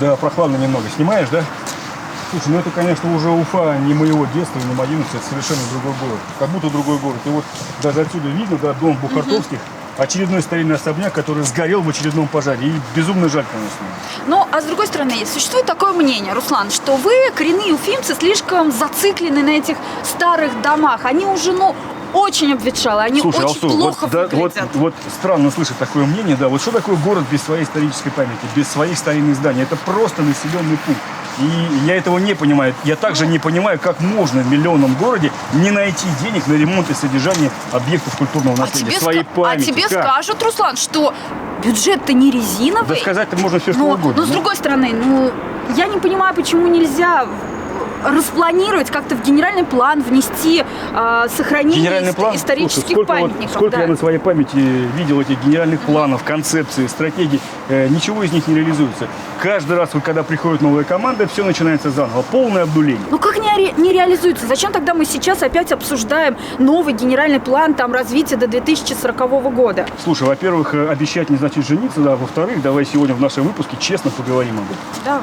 Да, прохладно немного. Снимаешь, да? Слушай, ну это, конечно, уже Уфа не моего детства, не моего юности, это совершенно другой город. Как будто другой город. И вот даже отсюда видно, да, дом Бухартовских, очередной старинный особняк, который сгорел в очередном пожаре. И безумно жаль, конечно. Ну, а с другой стороны, существует такое мнение, Руслан, что вы, коренные уфимцы, слишком зациклены на этих старых домах. Они уже, очень обветшалы, они Слушай, очень Алсу, плохо выглядят. Вот странно слышать такое мнение, да. Вот что такое город без своей исторической памяти, без своих старинных зданий? Это просто населенный пункт. И я этого не понимаю. Я также не понимаю, как можно в миллионном городе не найти денег на ремонт и содержание объектов культурного наследия, своей памяти. А тебе скажут, Руслан, что бюджет-то не резиновый. Да сказать-то можно все, что угодно. Но с другой стороны, я не понимаю, почему нельзя распланировать, как-то в генеральный план внести сохранение исторических памятников. Сколько я на своей памяти видел этих генеральных планов, концепций, стратегий, ничего из них не реализуется. Каждый раз, когда приходит новая команда, все начинается заново. Полное обдуление. Ну как не реализуется? Зачем тогда мы сейчас опять обсуждаем новый генеральный план развития до 2040 года? Слушай, во-первых, обещать не значит жениться, да. Во-вторых, давай сегодня в нашем выпуске честно поговорим об этом. Давай.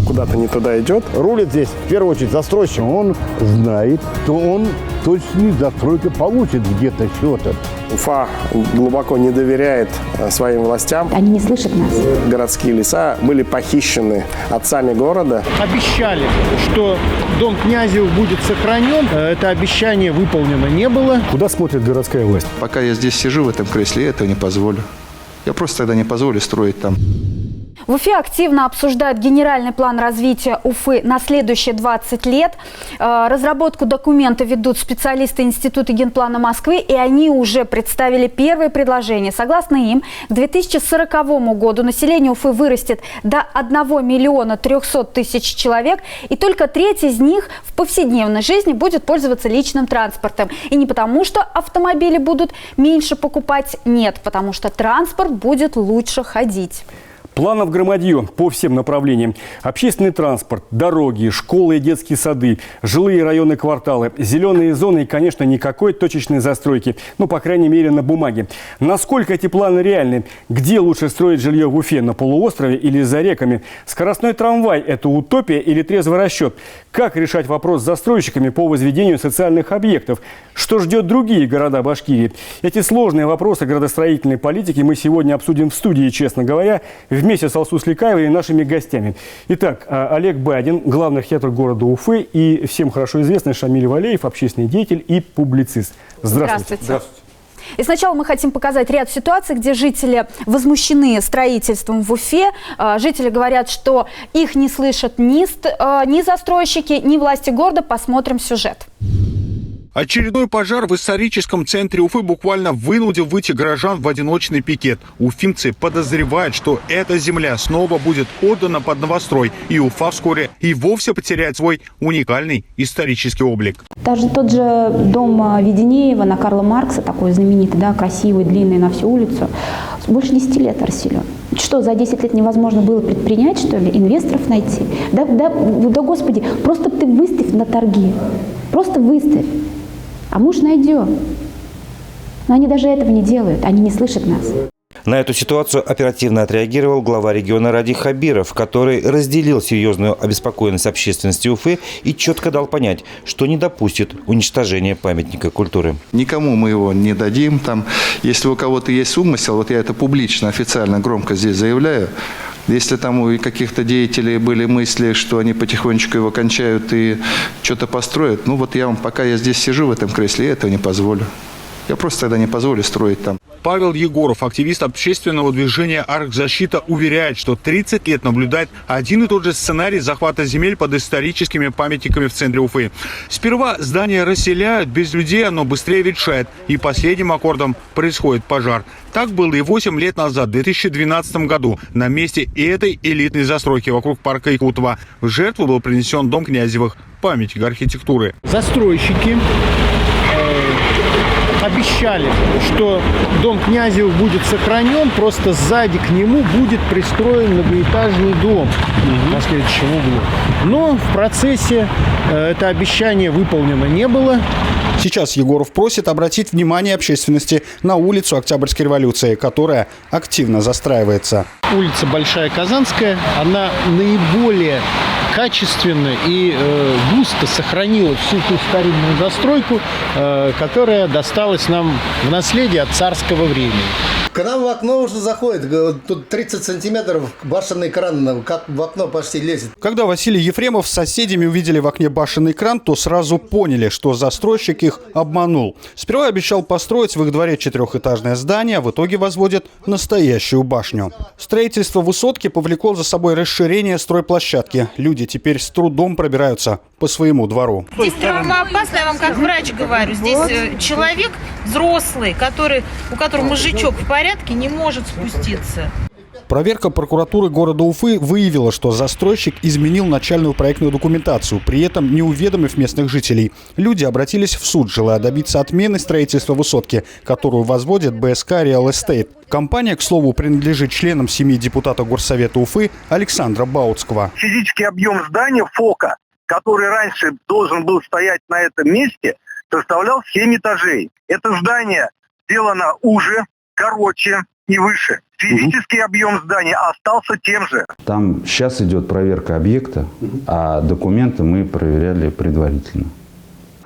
Куда-то не туда идет. Рулит здесь, в первую очередь, застройщик. Он знает, что он точно застройку получит где-то что-то. Уфа глубоко не доверяет своим властям. Они не слышат нас. Городские леса были похищены отцами города. Обещали, что дом Князевых будет сохранен. Это обещание выполнено не было. Куда смотрит городская власть? Пока я здесь сижу в этом кресле, я этого не позволю. Я просто тогда не позволю строить там. В Уфе активно обсуждают генеральный план развития Уфы на следующие 20 лет. Разработку документа ведут специалисты Института генплана Москвы, и они уже представили первые предложения. Согласно им, к 2040 году население Уфы вырастет до 1 миллиона 300 тысяч человек, и только треть из них в повседневной жизни будет пользоваться личным транспортом. И не потому, что автомобили будут меньше покупать, нет, потому что транспорт будет лучше ходить. Планов громадье по всем направлениям. Общественный транспорт, дороги, школы и детские сады, жилые районы, кварталы, зеленые зоны и, конечно, никакой точечной застройки. По крайней мере, на бумаге. Насколько эти планы реальны? Где лучше строить жилье в Уфе? На полуострове или за реками? Скоростной трамвай – это утопия или трезвый расчет? Как решать вопрос с застройщиками по возведению социальных объектов? Что ждет другие города Башкирии? Эти сложные вопросы градостроительной политики мы сегодня обсудим в студии, честно говоря, вместе с Алсу Сликаевой и нашими гостями. Итак, Олег Бадин, главный архитектор города Уфы, и всем хорошо известный Шамиль Валеев, общественный деятель и публицист. Здравствуйте. Здравствуйте. И сначала мы хотим показать ряд ситуаций, где жители возмущены строительством в Уфе. Жители говорят, что их не слышат ни застройщики, ни власти города. Посмотрим сюжет. Очередной пожар в историческом центре Уфы буквально вынудил выйти горожан в одиночный пикет. Уфимцы подозревают, что эта земля снова будет отдана под новострой, и Уфа вскоре и вовсе потеряет свой уникальный исторический облик. Даже тот же дом Веденеева на Карла Маркса, такой знаменитый, красивый, длинный на всю улицу, больше 10 лет расселен. Что, за 10 лет невозможно было предпринять, что ли, инвесторов найти? Да, Господи, просто ты выставь на торги, просто выставь. А муж найдем. Но они даже этого не делают, они не слышат нас. На эту ситуацию оперативно отреагировал глава региона Ради Хабиров, который разделил серьезную обеспокоенность общественности Уфы и четко дал понять, что не допустит уничтожения памятника культуры. Никому мы его не дадим. Если у кого-то есть умысел, я это публично, официально, громко здесь заявляю. Если там у каких-то деятелей были мысли, что они потихонечку его кончают и что-то построят, пока я здесь сижу в этом кресле, я этого не позволю. Я просто тогда не позволю строить там. Павел Егоров, активист общественного движения «Аркзащита», уверяет, что 30 лет наблюдает один и тот же сценарий захвата земель под историческими памятниками в центре Уфы. Сперва здания расселяют, без людей оно быстрее ветшает, и последним аккордом происходит пожар. Так было и 8 лет назад, в 2012 году, на месте этой элитной застройки вокруг парка Якутова. В жертву был принесен дом Князевых, памятник архитектуры. Застройщики обещали, что дом Князевых будет сохранен, просто сзади к нему будет пристроен многоэтажный дом на следующем углу. Но в процессе это обещание выполнено не было. Сейчас Егоров просит обратить внимание общественности на улицу Октябрьской революции, которая активно застраивается. Улица Большая Казанская, она наиболее качественно и густо сохранила всю ту старинную застройку, которая досталась нам в наследие от царского времени. К нам в окно уже заходит, тут 30 сантиметров башенный кран, как в окно почти лезет. Когда Василий Ефремов с соседями увидели в окне башенный кран, то сразу поняли, что застройщик их обманул. Сперва обещал построить в их дворе 4-этажное здание, а в итоге возводит настоящую башню. Строительство высотки повлекло за собой расширение стройплощадки. Люди теперь с трудом пробираются по своему двору. Здесь травмоопасно, я вам как врач говорю. Здесь человек взрослый, у которого мозжечок в порядке, не может спуститься. Проверка прокуратуры города Уфы выявила, что застройщик изменил начальную проектную документацию, при этом не уведомив местных жителей. Люди обратились в суд, желая добиться отмены строительства высотки, которую возводит БСК Real Estate. Компания, к слову, принадлежит членам семьи депутата Горсовета Уфы Александра Баутского. Физический объем здания ФОКа, который раньше должен был стоять на этом месте, составлял 7 этажей. Это здание сделано уже, короче и выше. Физический объем здания остался тем же. Там сейчас идет проверка объекта, а документы мы проверяли предварительно.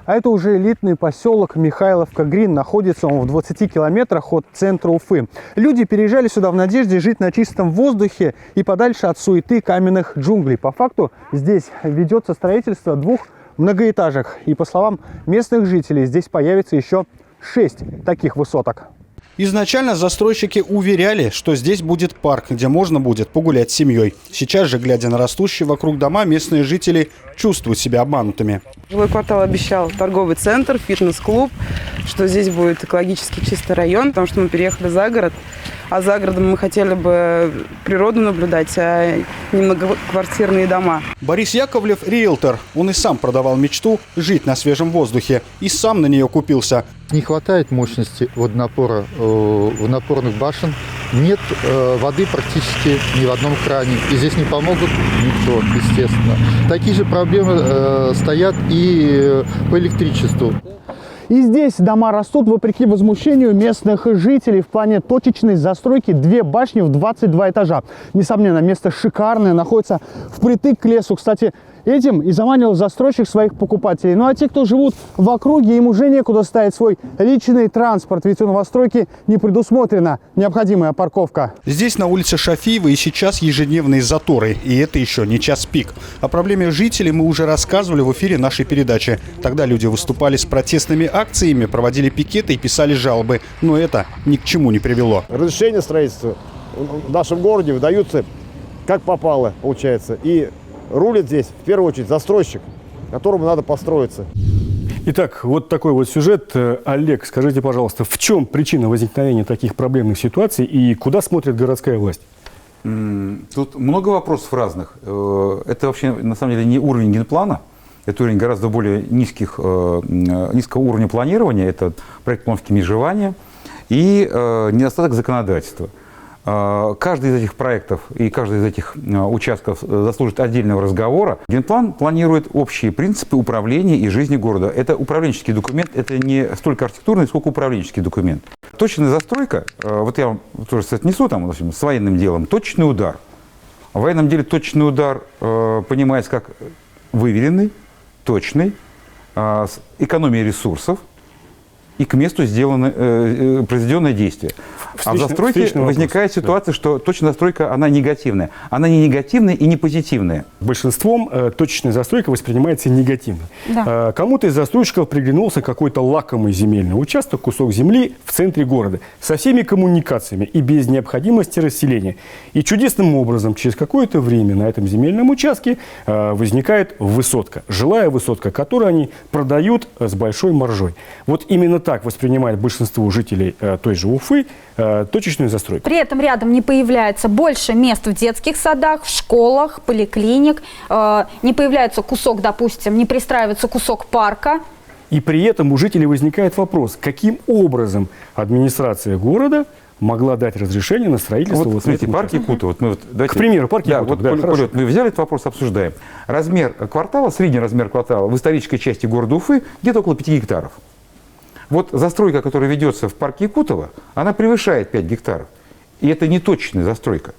А это уже элитный поселок Михайловка-Грин. Находится он в 20 километрах от центра Уфы. Люди переезжали сюда в надежде жить на чистом воздухе и подальше от суеты каменных джунглей. По факту здесь ведется строительство 2 многоэтажек. И по словам местных жителей, здесь появится еще 6 таких высоток. Изначально застройщики уверяли, что здесь будет парк, где можно будет погулять с семьей. Сейчас же, глядя на растущие вокруг дома, местные жители чувствуют себя обманутыми. Жилой квартал обещал торговый центр, фитнес-клуб, что здесь будет экологически чистый район, потому что мы переехали за город. А за городом мы хотели бы природу наблюдать, а не многоквартирные дома. Борис Яковлев – риэлтор. Он и сам продавал мечту жить на свежем воздухе. И сам на нее купился. Не хватает мощности водонапора водонапорных башен. Нет воды практически ни в одном кране. И здесь не помогут никто, естественно. Такие же проблемы стоят и по электричеству. И здесь дома растут вопреки возмущению местных жителей. В плане точечной застройки 2 башни в 22 этажа. Несомненно, место шикарное, находится впритык к лесу. Кстати, этим и заманивал застройщик своих покупателей. Ну а те, кто живут в округе, им уже некуда ставить свой личный транспорт, ведь у новостройки не предусмотрена необходимая парковка. Здесь, на улице Шафиева, и сейчас ежедневные заторы. И это еще не час пик. О проблеме жителей мы уже рассказывали в эфире нашей передачи. Тогда люди выступали с протестными акциями, проводили пикеты и писали жалобы. Но это ни к чему не привело. Разрешение строительства в нашем городе выдаются как попало, получается. И рулит здесь, в первую очередь, застройщик, которому надо построиться. Итак, вот такой вот сюжет. Олег, скажите, пожалуйста, в чем причина возникновения таких проблемных ситуаций и куда смотрит городская власть? Тут много вопросов разных. Это вообще, на самом деле, не уровень генплана. Это уровень гораздо более низкого уровня планирования. Это проект плановки межевания и недостаток законодательства. Каждый из этих проектов и каждый из этих участков заслужит отдельного разговора. Генплан планирует общие принципы управления и жизни города. Это управленческий документ, это не столько архитектурный, сколько управленческий документ. Точная застройка, вот я вам тоже соотнесу там, с военным делом, точный удар. В военном деле точный удар понимается как выверенный, точный, с экономией ресурсов и к месту произведенное действие. А в застройке возникает ситуация, что точная застройка, она негативная. Она не негативная и не позитивная. Большинством точечная застройка воспринимается негативно. Да. Кому-то из застройщиков приглянулся какой-то лакомый земельный участок, кусок земли в центре города, со всеми коммуникациями и без необходимости расселения. И чудесным образом через какое-то время на этом земельном участке возникает высотка, жилая высотка, которую они продают с большой маржой. Вот именно так воспринимает большинство жителей той же Уфы точечную застройку. При этом рядом не появляется больше мест в детских садах, в школах, поликлиник, не появляется кусок, допустим, не пристраивается кусок парка. И при этом у жителей возникает вопрос, каким образом администрация города могла дать разрешение на строительство. Вот смотрите, парк Якутова. К примеру, парк Якутова. Да, вот мы взяли этот вопрос, обсуждаем. Размер квартала, средний размер квартала в исторической части города Уфы где-то около 5 гектаров. Вот застройка, которая ведется в парке Якутова, она превышает 5 гектаров. И это не точечная застройка.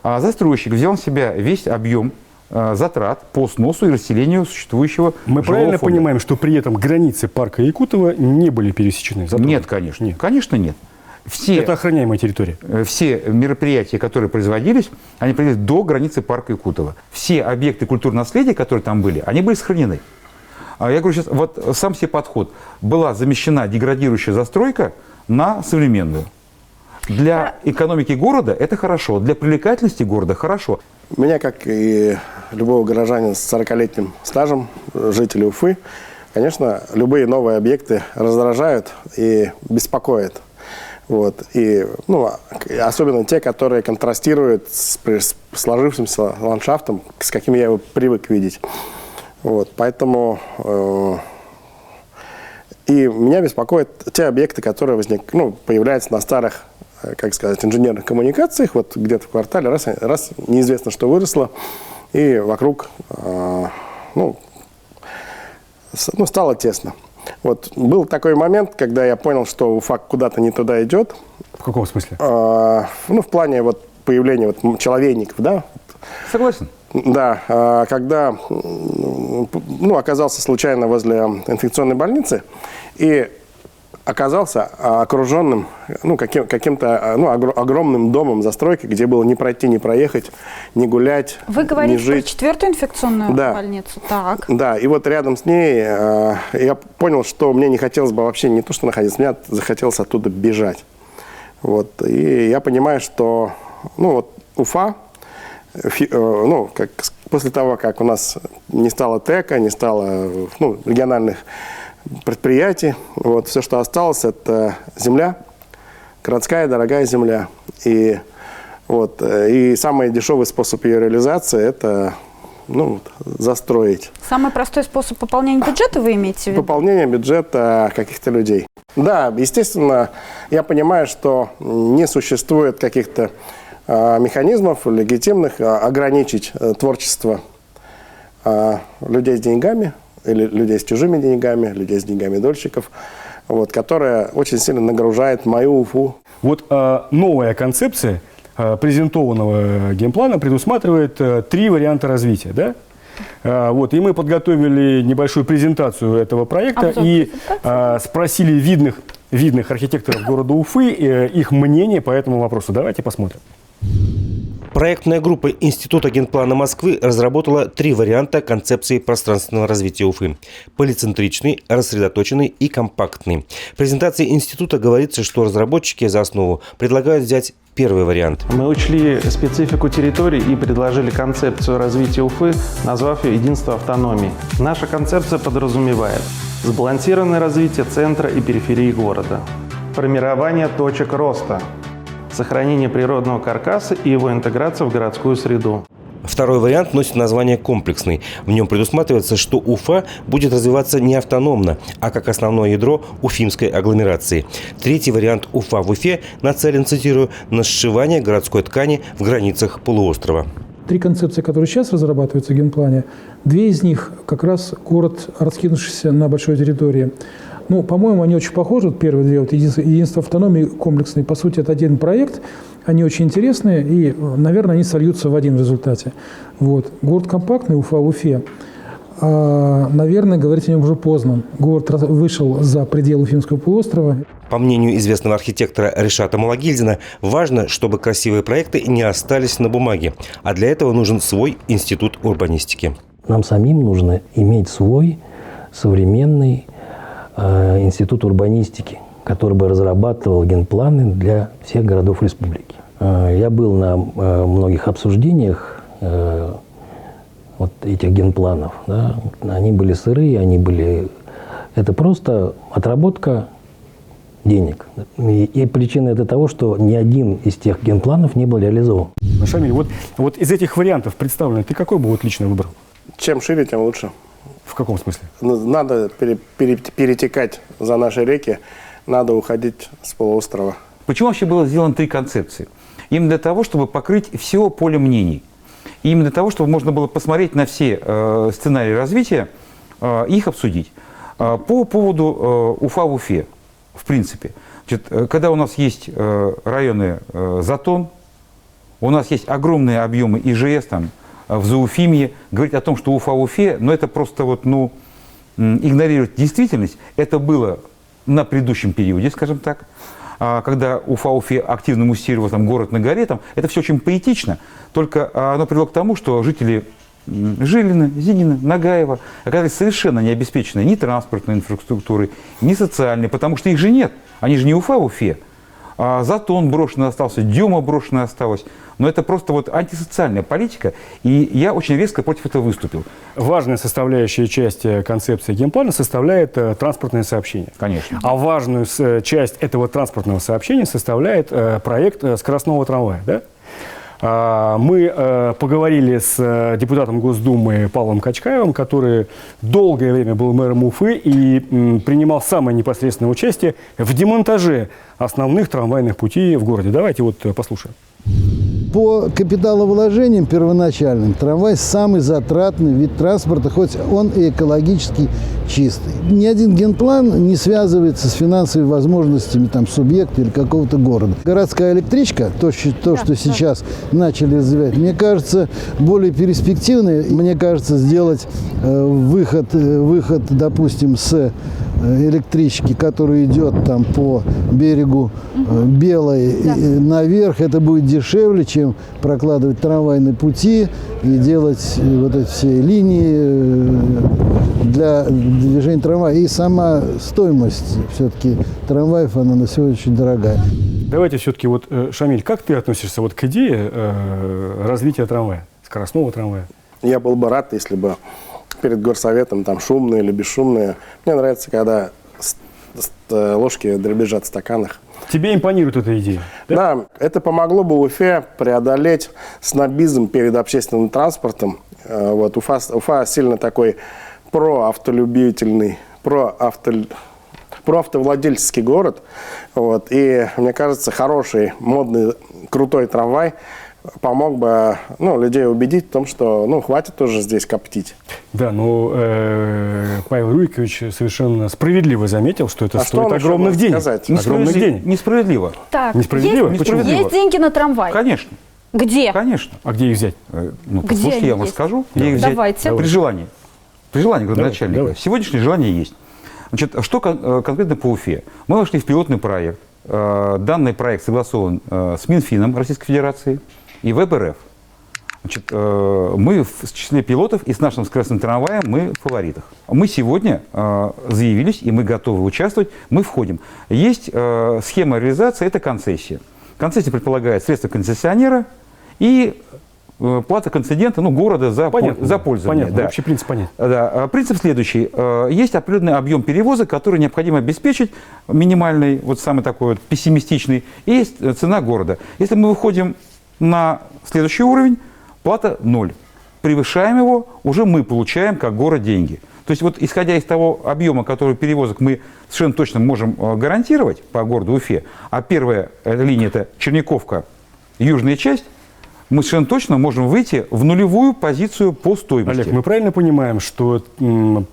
А застройщик взял на себя весь объем затрат по сносу и расселению существующего Мы жилого правильно фонда. понимаем, что при этом границы парка Якутова не были пересечены? Нет, конечно. Нет. Конечно, нет. Это охраняемая территория. Все мероприятия, которые производились, они производились до границы парка Якутова. Все объекты культурного наследия, которые там были, они были сохранены. Я говорю сейчас, вот сам себе подход. Была замещена деградирующая застройка на современную. Для экономики города это хорошо, для привлекательности города хорошо. Меня, как и любого горожанина с 40-летним стажем, жителя Уфы, конечно, любые новые объекты раздражают и беспокоят. Вот. И, особенно те, которые контрастируют с сложившимся ландшафтом, с каким я его привык видеть. Вот. Поэтому и меня беспокоят те объекты, которые появляются на старых, инженерных коммуникациях, вот где-то в квартале, раз неизвестно, что выросло, и вокруг стало тесно. Вот. Был такой момент, когда я понял, что Уфа куда-то не туда идет. В каком смысле? В плане появления человейников, да. Согласен. Да, когда оказался случайно возле инфекционной больницы и оказался окруженным каким-то огромным домом застройки, где было не пройти, не проехать, не гулять, Вы говорите не жить. про 4-ю инфекционную больницу? Так. Да, и вот рядом с ней я понял, что мне не хотелось бы вообще не то, что находиться, мне захотелось оттуда бежать. Вот, и я понимаю, что Уфа, после того, как у нас не стало ТЭКа, не стало региональных предприятий, все, что осталось, это земля, городская дорогая земля. И самый дешевый способ ее реализации – это застроить. Самый простой способ пополнения бюджета вы имеете в виду? Пополнение бюджета каких-то людей. Да, естественно, я понимаю, что не существует каких-то механизмов легитимных ограничить творчество людей с деньгами, или людей с чужими деньгами, людей с деньгами дольщиков, которая очень сильно нагружает мою Уфу. Вот новая концепция презентованного генплана предусматривает 3 варианта развития, да? И мы подготовили небольшую презентацию этого проекта и спросили видных архитекторов города Уфы их мнение по этому вопросу. Давайте посмотрим. Проектная группа Института генплана Москвы разработала 3 варианта концепции пространственного развития Уфы. Полицентричный, рассредоточенный и компактный. В презентации института говорится, что разработчики за основу предлагают взять первый вариант. Мы учли специфику территории и предложили концепцию развития Уфы, назвав ее «Единство автономии». Наша концепция подразумевает сбалансированное развитие центра и периферии города, формирование точек роста, сохранение природного каркаса и его интеграция в городскую среду. Второй вариант носит название «комплексный». В нем предусматривается, что Уфа будет развиваться не автономно, а как основное ядро уфимской агломерации. Третий вариант «Уфа в Уфе» нацелен, цитирую, на сшивание городской ткани в границах полуострова. 3 концепции, которые сейчас разрабатываются в генплане, 2 из них как раз город, раскинувшийся на большой территории. По-моему, они очень похожи. Первые 2, единство автономии, комплексный. По сути, это один проект. Они очень интересные, и, наверное, они сольются в один в результате. Город компактный, Уфа в Уфе. Наверное, говорить о нем уже поздно. Город вышел за пределы Уфимского полуострова. По мнению известного архитектора Ришата Малагильдина, важно, чтобы красивые проекты не остались на бумаге. А для этого нужен свой институт урбанистики. Нам самим нужно иметь свой современный институт урбанистики, который бы разрабатывал генпланы для всех городов республики. Я был на многих обсуждениях этих генпланов. Да. Они были сырые, это просто отработка денег. И причина это того, что ни один из тех генпланов не был реализован. Шамиль, вот из этих вариантов представленных, ты какой бы лично выбрал? Чем шире, тем лучше. В каком смысле? Надо перетекать за наши реки, надо уходить с полуострова. Почему вообще было сделано 3 концепции? Именно для того, чтобы покрыть все поле мнений. И именно для того, чтобы можно было посмотреть на все сценарии развития и их обсудить. По поводу Уфа в Уфе, в принципе. Значит, когда у нас есть районы Затон, у нас есть огромные объемы ИЖС там, в Зауфимье, говорить о том, что Уфа в Уфе, но это просто вот, ну, игнорировать действительность. Это было на предыдущем периоде, скажем так, когда Уфа в Уфе активно муссировал там, город на горе, там, это все очень поэтично, только оно привело к тому, что жители Жилина, Зинина, Нагаева оказались совершенно не обеспечены ни транспортной инфраструктурой, ни социальной, потому что их же нет. Они же не Уфа в Уфе. Затон брошенный остался, Дюма брошенная осталась. Но это просто вот антисоциальная политика, и я очень резко против этого выступил. Важная составляющая часть концепции генплана составляет транспортное сообщение. Конечно. А важную часть этого транспортного сообщения составляет проект скоростного трамвая, да? Мы поговорили с депутатом Госдумы Павлом Качкаевым, который долгое время был мэром Уфы и принимал самое непосредственное участие в демонтаже основных трамвайных путей в городе. Давайте вот послушаем. По капиталовложениям первоначальным трамвай самый затратный вид транспорта, хоть он и экологически чистый. Ни один генплан не связывается с финансовыми возможностями там, субъекта или какого-то города. Городская электричка, то, что сейчас начали развивать, мне кажется, более перспективно. Мне кажется, сделать выход, допустим, с электрички, которая идет там по берегу Белой наверх, это будет дешевле, чем прокладывать трамвайные пути и делать вот эти все линии для движения трамвая. И сама стоимость все-таки трамваев, она на сегодня очень дорогая. Давайте все-таки, вот, Шамиль, как ты относишься вот к идее развития трамвая, скоростного трамвая? Я был бы рад, если бы перед горсоветом там шумные или бесшумные. Мне нравится, когда ложки дребезжат в стаканах. Тебе импонирует эта идея? Да, это помогло бы Уфе преодолеть снобизм перед общественным транспортом. Вот, Уфа сильно такой проавтолюбительный, проавтовладельческий город. Вот, и мне кажется, хороший, модный, крутой трамвай помог бы людей убедить в том, что хватит тоже здесь коптить. Да, но Павел Рурикович совершенно справедливо заметил, что это стоит огромных денег. Несправедливо. Так, несправедливо? Есть деньги на трамвай? Конечно. Где? Конечно. А где их взять? Послушайте, я вам расскажу. Где их взять? Давайте. При желании. При желании градоначальника. Давай. Сегодняшнее желание есть. Значит, что конкретно по Уфе? Мы вошли в пилотный проект. Данный проект согласован с Минфином Российской Федерации и ВЭБ РФ. Значит, мы в числе пилотов и с нашим скоростным трамваем мы в фаворитах. Мы сегодня заявились, и мы готовы участвовать, мы входим. Есть схема реализации, это концессия. Концессия предполагает средства концессионера и плата концедента, города за пользование. Понятно, общий принцип понятен. Да. Принцип следующий. Есть определенный объем перевозок, который необходимо обеспечить, минимальный, вот самый такой вот пессимистичный, и есть цена города. Если мы выходим на следующий уровень, плата 0. Превышаем его, уже мы получаем как город деньги. То есть вот исходя из того объема, который перевозок мы совершенно точно можем гарантировать по городу Уфе, а первая линия это Черниковка, южная часть, мы совершенно точно можем выйти в нулевую позицию по стоимости. Олег, мы правильно понимаем, что,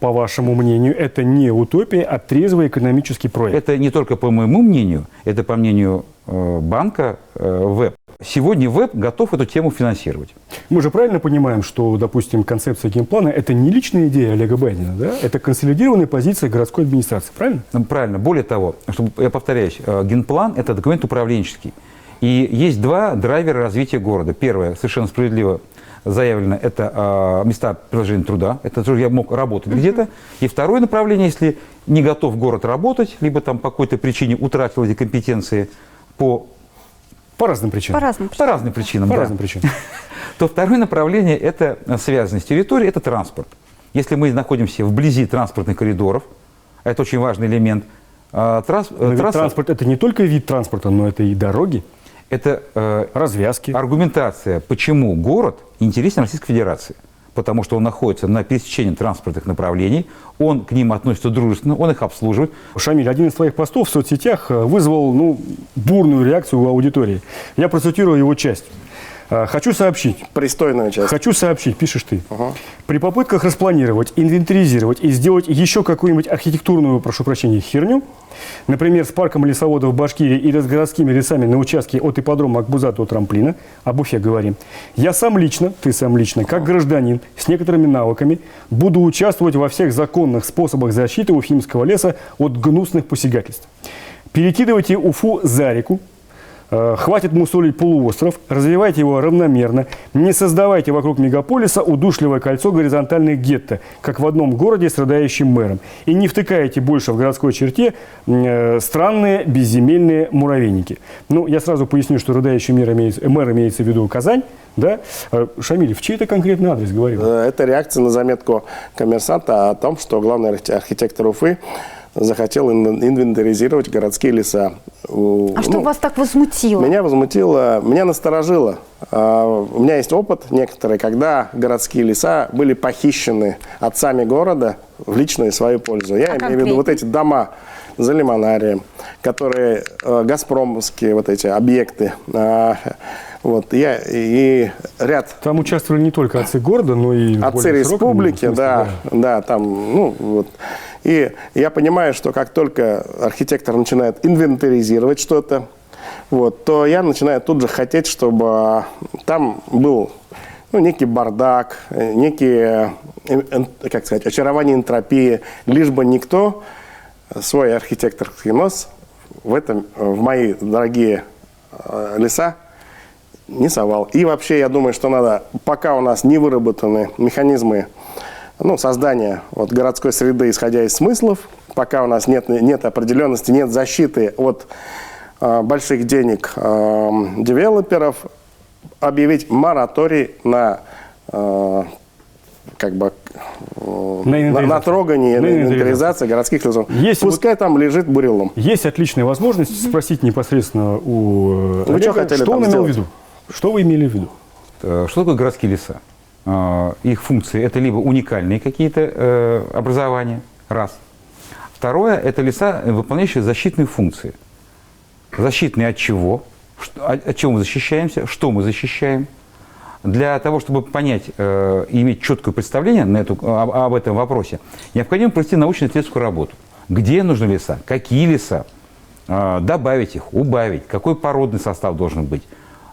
по вашему мнению, это не утопия, а трезвый экономический проект? Это не только по моему мнению, это по мнению банка ВЭБ. Сегодня ВЭБ готов эту тему финансировать. Мы же правильно понимаем, что, допустим, концепция генплана – это не личная идея Олега Байдена, да? Это консолидированная позиция городской администрации, правильно? Правильно. Более того, я повторяюсь, генплан – это документ управленческий. И есть два драйвера развития города. Первое, совершенно справедливо заявлено, это места приложения труда. Это тоже я мог работать где-то. И второе направление, если не готов город работать, либо там по какой-то причине утратил эти компетенции по разным причинам. По разным причинам. То второе направление – это связанность территории, это транспорт. Если мы находимся вблизи транспортных коридоров, это очень важный элемент. Транспорт – это не только вид транспорта, но это и дороги. Это развязки. Аргументация, почему город интересен Российской Федерации. потому что он находится на пересечении транспортных направлений, он к ним относится дружественно, он их обслуживает. Шамиль, один из твоих постов в соцсетях вызвал бурную реакцию у аудитории. Я процитирую его часть. Хочу сообщить. Пристойную часть. Хочу сообщить, пишешь ты. При попытках распланировать, инвентаризировать и сделать еще какую-нибудь архитектурную, прошу прощения, херню, например, с парком лесоводов в Башкирии или с городскими лесами на участке от ипподрома Акбузата до трамплина, об Уфе говорим, я сам лично, ты сам лично, как гражданин с некоторыми навыками, буду участвовать во всех законных способах защиты уфимского леса от гнусных посягательств. Перекидывайте Уфу за реку, хватит мусолить полуостров, развивайте его равномерно, не создавайте вокруг мегаполиса удушливое кольцо горизонтальных гетто, как в одном городе с рыдающим мэром. И не втыкайте больше в городской черте странные безземельные муравейники. Ну, я сразу поясню, что рыдающий мэр имеется в виду Казань. Да? Шамиль, в чей это конкретный адрес говорил? Это реакция на заметку коммерсанта о том, что главный архитектор Уфы захотел инвентаризировать городские леса. Что вас так возмутило? Меня возмутило, меня насторожило. У меня есть опыт некоторый, когда городские леса были похищены отцами города в личную свою пользу. Я имею в виду вот эти дома за Лимонарием, которые газпромовские вот эти объекты. Вот, и ряд... Там участвовали не только отцы города, но и... Отцы республики, да, там, вот. И я понимаю, что как только архитектор начинает инвентаризировать что-то, вот, то я начинаю тут же хотеть, чтобы там был некий бардак, некие, как сказать, очарование энтропии, лишь бы никто свой архитекторский нос в мои дорогие леса не совал. И вообще, я думаю, что надо, пока у нас не выработаны механизмы создания городской среды, исходя из смыслов, пока у нас нет определенности, нет защиты от больших денег девелоперов, объявить мораторий на трогание, на инвентаризацию городских лесов. Пускай там лежит бурелом. Есть отличная возможность спросить непосредственно у Олега, что он имел в виду. Что вы имели в виду? Что такое городские леса? Их функции – это либо уникальные какие-то образования, раз. Второе – это леса, выполняющие защитные функции. Защитные от чего? От чего мы защищаемся? Что мы защищаем? Для того, чтобы понять и иметь четкое представление об этом вопросе, необходимо провести научно-исследовательскую работу. Где нужны леса? Какие леса? Добавить их, убавить? Какой породный состав должен быть?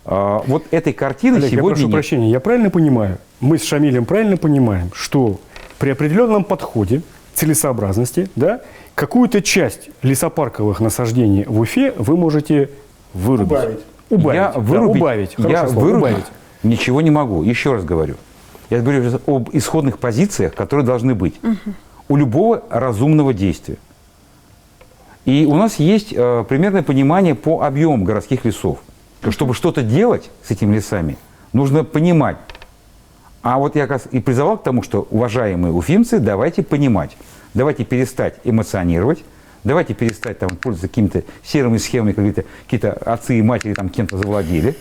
Вот этой картины Олег, сегодня я прошу прощения, я правильно понимаю, мы с Шамилем правильно понимаем, что при определенном подходе, целесообразности, да, какую-то часть лесопарковых насаждений в Уфе вы можете вырубить. Убавить. Я вырубить ничего не могу. Еще раз говорю. Я говорю об исходных позициях, которые должны быть у любого разумного действия. И у нас есть примерное понимание по объемам городских лесов. Чтобы что-то делать с этими лесами, нужно понимать. А вот я как раз и призывал к тому, что, уважаемые уфимцы, давайте понимать. Давайте перестать эмоционировать, давайте перестать пользоваться какими-то серыми схемами, какие-то отцы и матери кем-то завладели.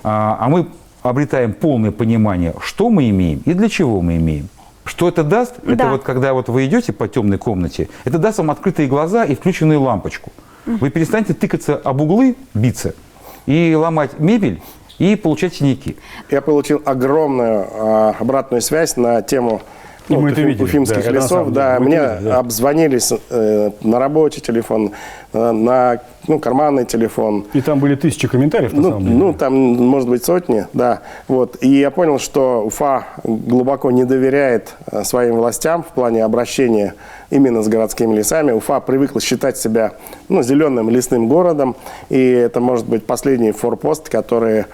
А мы обретаем полное понимание, что мы имеем и для чего мы имеем. Что это даст? Да. Это когда вы идете по темной комнате, это даст вам открытые глаза и включенную лампочку. Вы перестанете тыкаться об углы, биться, и ломать мебель, и получать синяки. Я получил огромную обратную связь на тему уфимских лесов. Да, мне обзвонились на рабочий телефон, на карманный телефон. И там были тысячи комментариев, на самом деле. Там, может быть, сотни, да. Вот. И я понял, что Уфа глубоко не доверяет своим властям в плане обращения именно с городскими лесами. Уфа привыкла считать себя зеленым лесным городом. И это, может быть, последний форпост, который...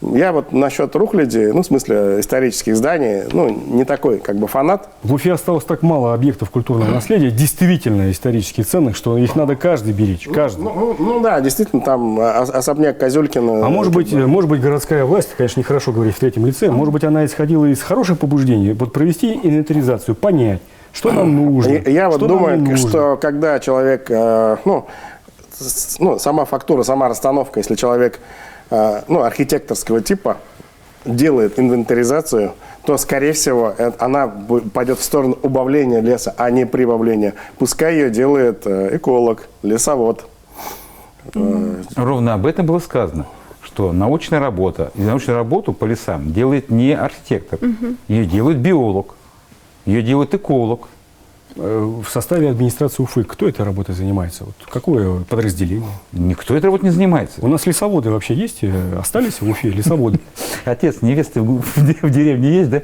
Я насчет рухляди, в смысле исторических зданий, не такой фанат. В Уфе осталось так мало объектов культурного наследия, действительно исторически ценных, что их надо каждый беречь, каждый. Да, действительно, там особняк Козюлькина. А может быть, городская власть, конечно, нехорошо говорить в третьем лице, может быть, она исходила из хороших побуждений, провести инвентаризацию, понять, что нам нужно. Я думаю, что когда человек, сама фактура, сама расстановка, если человек архитекторского типа делает инвентаризацию, то, скорее всего, она пойдет в сторону убавления леса, а не прибавления. Пускай ее делает эколог, лесовод. Ровно об этом было сказано, что научная работа, и научную работу по лесам делает не архитектор, ее делает биолог, ее делает эколог. В составе администрации Уфы кто этой работой занимается? Вот какое подразделение? Никто этой работой не занимается. У нас лесоводы вообще есть? Остались в Уфе лесоводы? Отец невесты в деревне есть, да?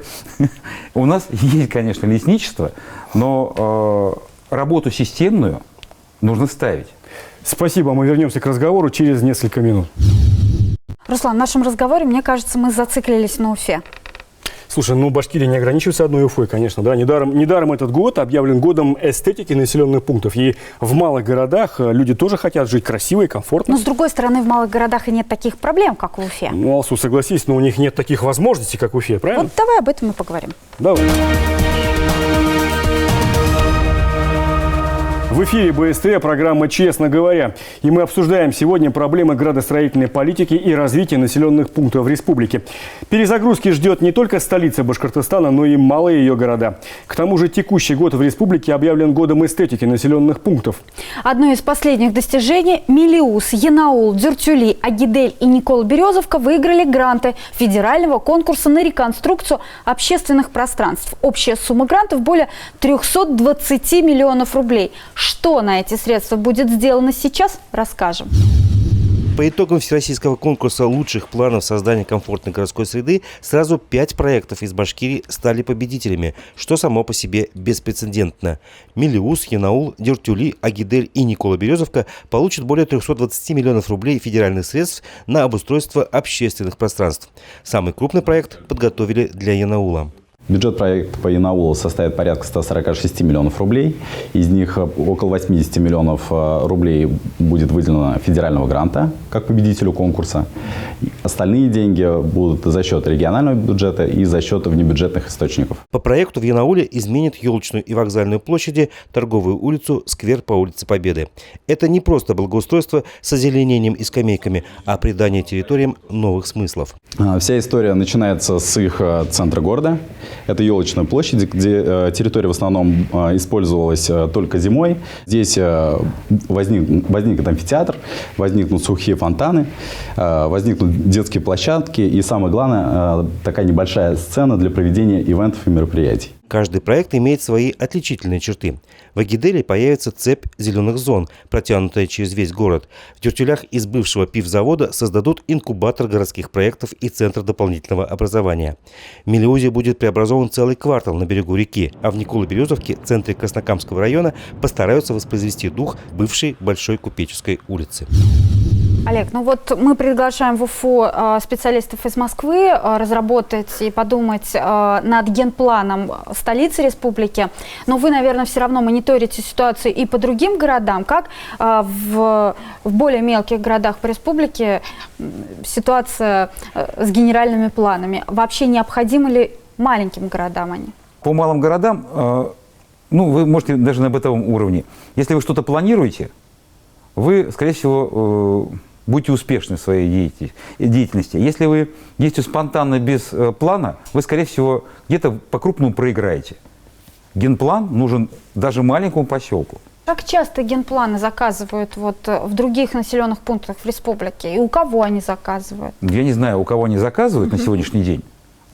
У нас есть, конечно, лесничество, но работу системную нужно ставить. Спасибо, мы вернемся к разговору через несколько минут. Руслан, в нашем разговоре, мне кажется, мы зациклились на Уфе. Слушай, ну Башкирия не ограничивается одной Уфой, конечно, да. Недаром этот год объявлен годом эстетики населенных пунктов. И в малых городах люди тоже хотят жить красиво и комфортно. Но с другой стороны, в малых городах и нет таких проблем, как в Уфе. Ну, Алсу, согласись, но у них нет таких возможностей, как в Уфе, правильно? Вот давай об этом и поговорим. Давай. В эфире БСТ, программа «Честно говоря». И мы обсуждаем сегодня проблемы градостроительной политики и развития населенных пунктов в республике. Перезагрузки ждет не только столица Башкортостана, но и малые ее города. К тому же текущий год в республике объявлен годом эстетики населенных пунктов. Одно из последних достижений – Мелиус, Янаул, Дюртюли, Агидель и Никола-Березовка выиграли гранты федерального конкурса на реконструкцию общественных пространств. Общая сумма грантов – более 320 миллионов рублей. Что на эти средства будет сделано сейчас, расскажем. По итогам всероссийского конкурса лучших планов создания комфортной городской среды сразу 5 проектов из Башкирии стали победителями, что само по себе беспрецедентно. Мелиус, Янаул, Дюртюли, Агидель и Никола-Березовка получат более 320 миллионов рублей федеральных средств на обустройство общественных пространств. Самый крупный проект подготовили для Янаула. Бюджет проекта по Янаулу составит порядка 146 миллионов рублей. Из них около 80 миллионов рублей будет выделено федерального гранта как победителю конкурса. Остальные деньги будут за счет регионального бюджета и за счет внебюджетных источников. По проекту в Янауле изменят елочную и вокзальную площади, торговую улицу, сквер по улице Победы. Это не просто благоустройство с озеленением и скамейками, а придание территориям новых смыслов. Вся история начинается с их центра города. Это елочная площадь, где территория в основном использовалась только зимой. Здесь возникнет амфитеатр, возникнут сухие фонтаны, возникнут детские площадки и, самое главное, такая небольшая сцена для проведения ивентов и мероприятий. Каждый проект имеет свои отличительные черты. В Агиделе появится цепь зеленых зон, протянутая через весь город. В Дюртюлях из бывшего пивзавода создадут инкубатор городских проектов и центр дополнительного образования. В Мелиузе будет преобразован целый квартал на берегу реки, а в Никола-Березовке, центре Краснокамского района, постараются воспроизвести дух бывшей Большой Купеческой улицы. Олег, ну вот мы приглашаем в Уфу специалистов из Москвы разработать и подумать над генпланом столицы республики. Но вы, наверное, все равно мониторите ситуацию и по другим городам. Как в более мелких городах по республике ситуация с генеральными планами? Вообще необходимы ли маленьким городам они? По малым городам, ну, вы можете даже на бытовом уровне. Если вы что-то планируете, вы, скорее всего, будете успешны в своей деятельности. Если вы действуете спонтанно, без плана, вы, скорее всего, где-то по-крупному проиграете. Генплан нужен даже маленькому поселку. Как часто генпланы заказывают вот в других населенных пунктах в республике? И у кого они заказывают? Я не знаю, у кого они заказывают на сегодняшний день.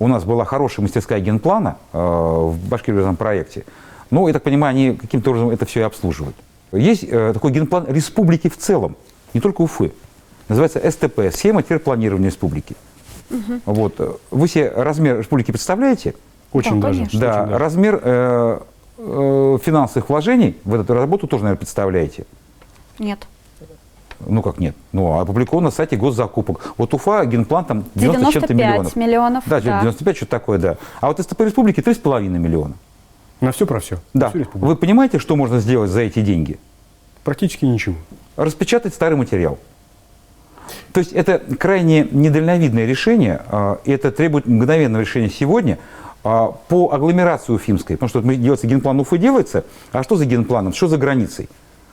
У нас была хорошая мастерская генплана в Башкирском проекте. Ну, я так понимаю, они каким-то образом это все и обслуживают. Есть такой генплан республики в целом, не только Уфы. Называется СТП, схема терпланирования республики. Вот. Вы себе размер республики представляете? Очень да, даже. Конечно. Да, очень размер финансовых вложений в эту работу тоже, наверное, представляете? Нет. Ну как нет? Ну, опубликован на сайте госзакупок. Вот Уфа, генплан там 90 с чем-то миллионов. 95 миллионов. Да, 95, что-то такое, да. А вот СТП республики 3,5 миллиона. На все про все. Да. Вы понимаете, что можно сделать за эти деньги? Практически ничего. Распечатать старый материал. То есть это крайне недальновидное решение, и это требует мгновенного решения сегодня по агломерации уфимской. Потому что делается генплан Уфы делается, а что за генпланом, что за границей?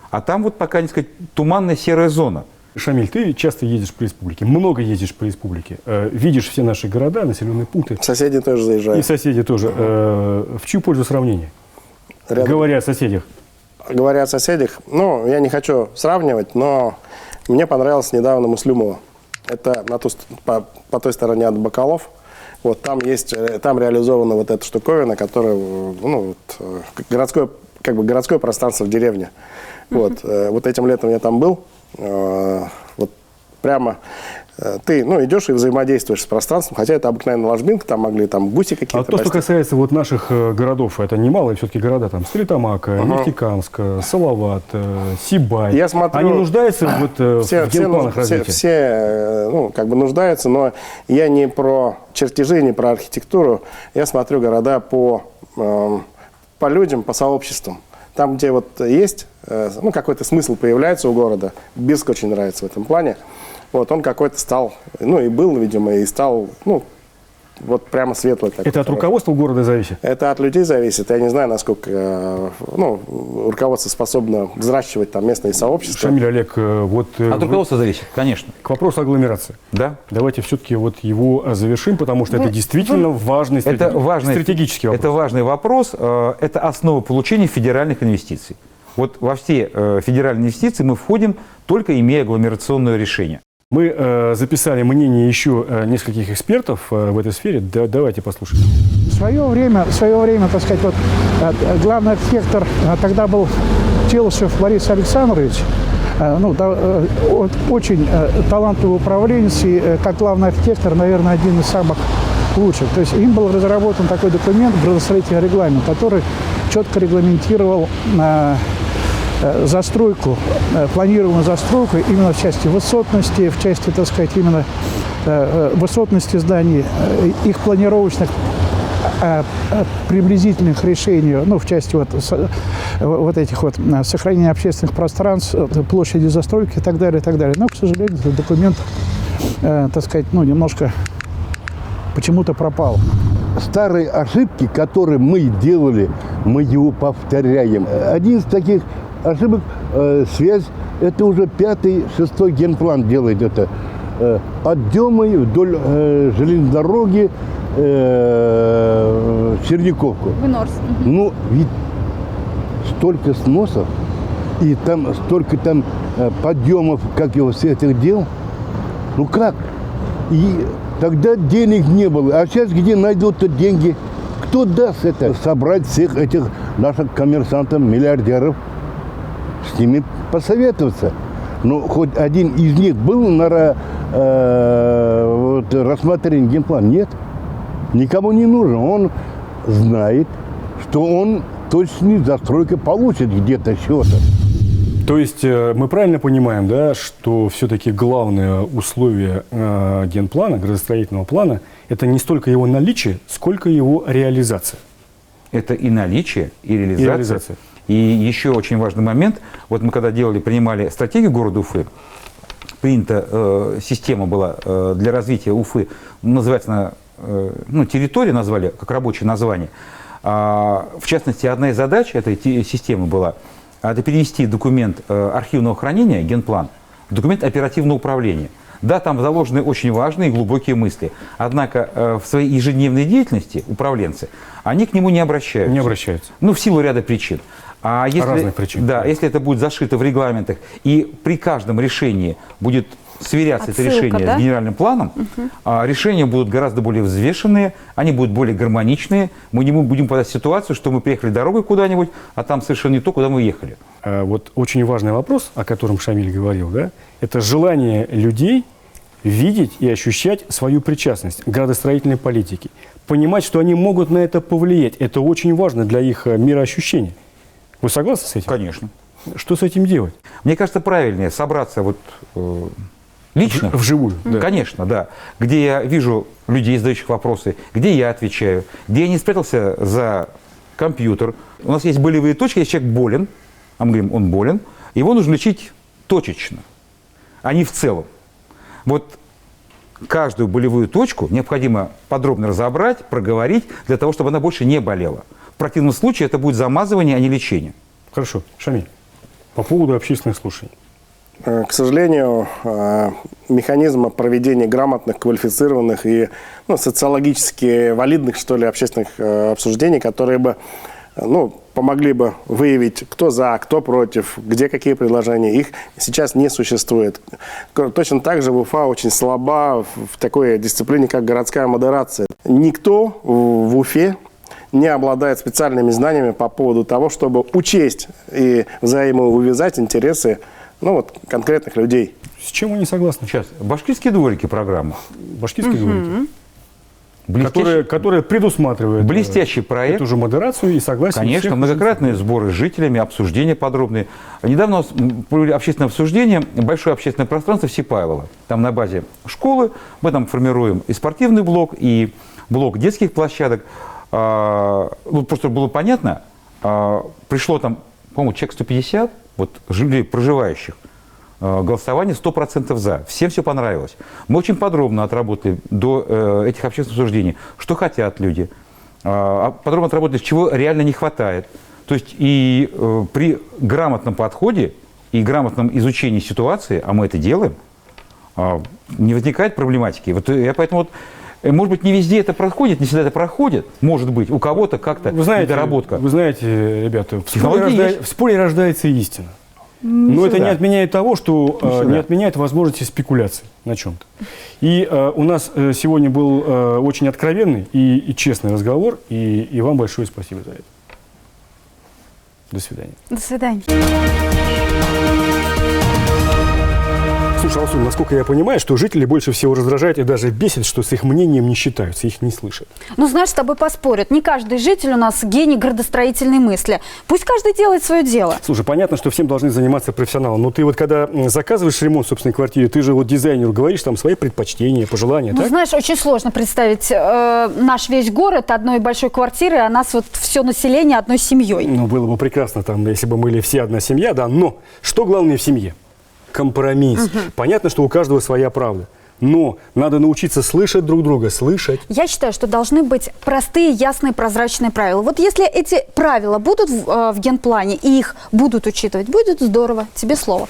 А там вот пока, не сказать, туманная серая зона. Шамиль, ты часто ездишь по республике, много ездишь по республике, видишь все наши города, населенные пункты. Соседи тоже заезжают. И соседи тоже. В чью пользу сравнение? Говоря о соседях. Говоря о соседях, ну, я не хочу сравнивать, но мне понравилось недавно Муслюмово. Это по той стороне от Бакалов. Вот там реализована вот эта штуковина, которая, ну, вот, городское пространство в деревне. Вот этим летом я там был. Вот прямо ты, ну, идешь и взаимодействуешь с пространством, хотя это обыкновенная ложбинка, там могли гуси какие-то. А то, что касается вот наших городов, это немалые все-таки города, там Стрельтамак, Нефтекамск, Салават, Сибай. Я смотрю, они нуждаются в генпланах развития? Все, ну, как бы нуждаются, но я не про чертежи, не про архитектуру, я смотрю города по людям, по сообществам. Там, где вот есть, ну, какой-то смысл появляется у города, Бирск очень нравится в этом плане. Вот он какой-то стал, ну, и был, видимо, и стал, ну, вот прямо светлый. Такой. Это от руководства города зависит? Это от людей зависит. Я не знаю, насколько, ну, руководство способно взращивать там местные сообщества. Шамиль, Олег, вот... От руководства зависит, конечно. К вопросу агломерации. Да. Давайте все-таки вот его завершим, потому что это действительно важный стратегический вопрос. Это важный вопрос. Это основа получения федеральных инвестиций. Вот во все федеральные инвестиции мы входим, только имея агломерационное решение. Мы записали мнение еще нескольких экспертов в этой сфере. Давайте послушаем. В свое время, так сказать, вот, главный архитектор тогда был Телышев Борис Александрович. Ну, очень талантливый управленец и, как главный архитектор, наверное, один из самых лучших. То есть им был разработан такой документ, градостроительный регламент, который четко регламентировал застройку, планируемую застройку именно в части высотности, в части, так сказать, именно высотности зданий, их планировочных приблизительных решений, ну, в части вот этих вот сохранения общественных пространств, площади застройки и так далее, и так далее. Но, к сожалению, этот документ, так сказать, ну, немножко почему-то пропал. Старые ошибки, которые мы делали, мы его повторяем. Один из таких ошибок связь, это уже 5-й, 6-й генплан делает это. От Демы вдоль железной дороги Черниковку. Ну, ведь столько сносов, и там столько там подъемов, как его всех этих дел. Ну как? И тогда денег не было. А сейчас где найдут-то деньги? Кто даст это? Собрать всех этих наших коммерсантов, миллиардеров, с ними посоветоваться. Но хоть один из них был на рассмотрении генплана? Нет. Никому не нужен. Он знает, что он точно застройку получит где-то что-то. То есть мы правильно понимаем, да, что все-таки главное условие генплана, градостроительного плана, это не столько его наличие, сколько его реализация? Это и наличие, и реализация. И еще очень важный момент. Вот мы когда принимали стратегию города Уфы, принята система была для развития Уфы, называется она, ну, территория назвали, как рабочее название. В частности, одна из задач этой системы была это перевести документ архивного хранения, генплан, в документ оперативного управления. Да, там заложены очень важные и глубокие мысли. Однако в своей ежедневной деятельности управленцы, они к нему не обращаются. Не обращаются. Ну, в силу ряда причин. А если, разных причин. Да, если это будет зашито в регламентах, и при каждом решении будет сверяться это решение, да, с генеральным планом, решения будут гораздо более взвешенные, они будут более гармоничные. Мы не будем попадать в ситуацию, что мы приехали дорогой куда-нибудь, а там совершенно не то, куда мы ехали. Вот очень важный вопрос, о котором Шамиль говорил, да, это желание людей видеть и ощущать свою причастность к градостроительной политике, понимать, что они могут на это повлиять. Это очень важно для их мироощущения. Вы согласны с этим? Конечно. Что с этим делать? Мне кажется, правильнее собраться вот лично. Вживую? Да. Конечно, да. Где я вижу людей, задающих вопросы, где я отвечаю, где я не спрятался за компьютер. У нас есть болевые точки, если человек болен, а мы говорим, он болен, его нужно лечить точечно, а не в целом. Вот каждую болевую точку необходимо подробно разобрать, проговорить, для того, чтобы она больше не болела. В противном случае это будет замазывание, а не лечение. Хорошо. Шамиль, по поводу общественных слушаний. к сожалению, механизма проведения грамотных, квалифицированных и социологически валидных, что ли, общественных обсуждений, которые бы помогли бы выявить, кто за, кто против, где какие предложения, их сейчас не существует. Точно так же УФА очень слаба в такой дисциплине, как городская модерация. Никто в Уфе не обладает специальными знаниями по поводу того, чтобы учесть и взаимоувязать интересы конкретных людей. С чем вы не согласны? Сейчас. Башкирские дворики программа. Башкирские дворики. Которые предусматривают блестящий проект. Эту же модерацию и согласие. Конечно, многократные сборы с жителями, обсуждения подробные. Недавно у нас были общественное обсуждение, большое общественное пространство в Сипайлово. Там на базе школы мы там формируем и спортивный блок, и блок детских площадок. Просто было понятно, пришло там, по-моему, человек 150 людей, проживающих. Голосование 100% за. Всем все понравилось. Мы очень подробно отработали до этих общественных обсуждений, что хотят люди. Подробно отработали, чего реально не хватает. То есть и при грамотном подходе и грамотном изучении ситуации, а мы это делаем, не возникает проблематики. Я поэтому может быть, не везде это проходит, не всегда это проходит. Может быть, у кого-то как-то недоработка. Вы знаете, ребята, в споре рождается истина. Но это не отменяет того, что не отменяет возможности спекуляций на чем-то. И у нас сегодня был очень откровенный и честный разговор, и вам большое спасибо за это. До свидания. До свидания. Слушай, Алсу, насколько я понимаю, что жители больше всего раздражает и даже бесит, что с их мнением не считаются, их не слышат. Ну, знаешь, с тобой поспорят. Не каждый житель у нас гений градостроительной мысли. Пусть каждый делает свое дело. Слушай, понятно, что всем должны заниматься профессионалом, но ты когда заказываешь ремонт в собственной квартире, ты же дизайнеру говоришь там свои предпочтения, пожелания, так? Знаешь, очень сложно представить наш весь город одной большой квартиры, а нас все население одной семьей. Ну, было бы прекрасно там, если бы мы были все одна семья, да, но что главное в семье? Компромисс. Понятно, что у каждого своя правда. Но надо научиться слышать друг друга, слышать. Я считаю, что должны быть простые, ясные, прозрачные правила. Вот если эти правила будут в генплане и их будут учитывать, будет здорово. Тебе слово.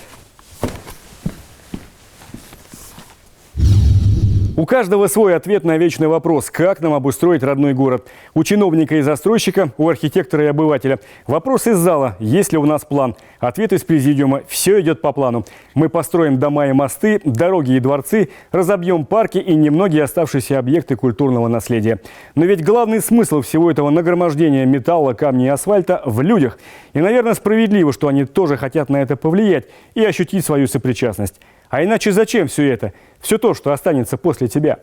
У каждого свой ответ на вечный вопрос, как нам обустроить родной город. У чиновника и застройщика, у архитектора и обывателя. Вопрос из зала, есть ли у нас план. Ответ из президиума, все идет по плану. Мы построим дома и мосты, дороги и дворцы, разобьем парки и немногие оставшиеся объекты культурного наследия. Но ведь главный смысл всего этого нагромождения металла, камня и асфальта в людях. И, наверное, справедливо, что они тоже хотят на это повлиять и ощутить свою сопричастность. А иначе зачем все это? Все то, что останется после тебя.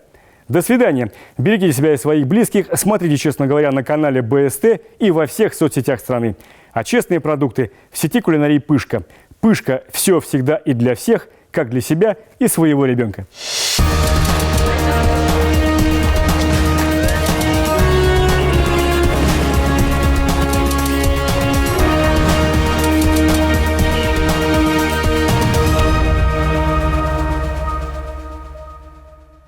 До свидания. Берегите себя и своих близких. Смотрите, честно говоря, на канале БСТ и во всех соцсетях страны. А честные продукты в сети кулинарии «Пышка». «Пышка» – все всегда и для всех, как для себя и своего ребенка.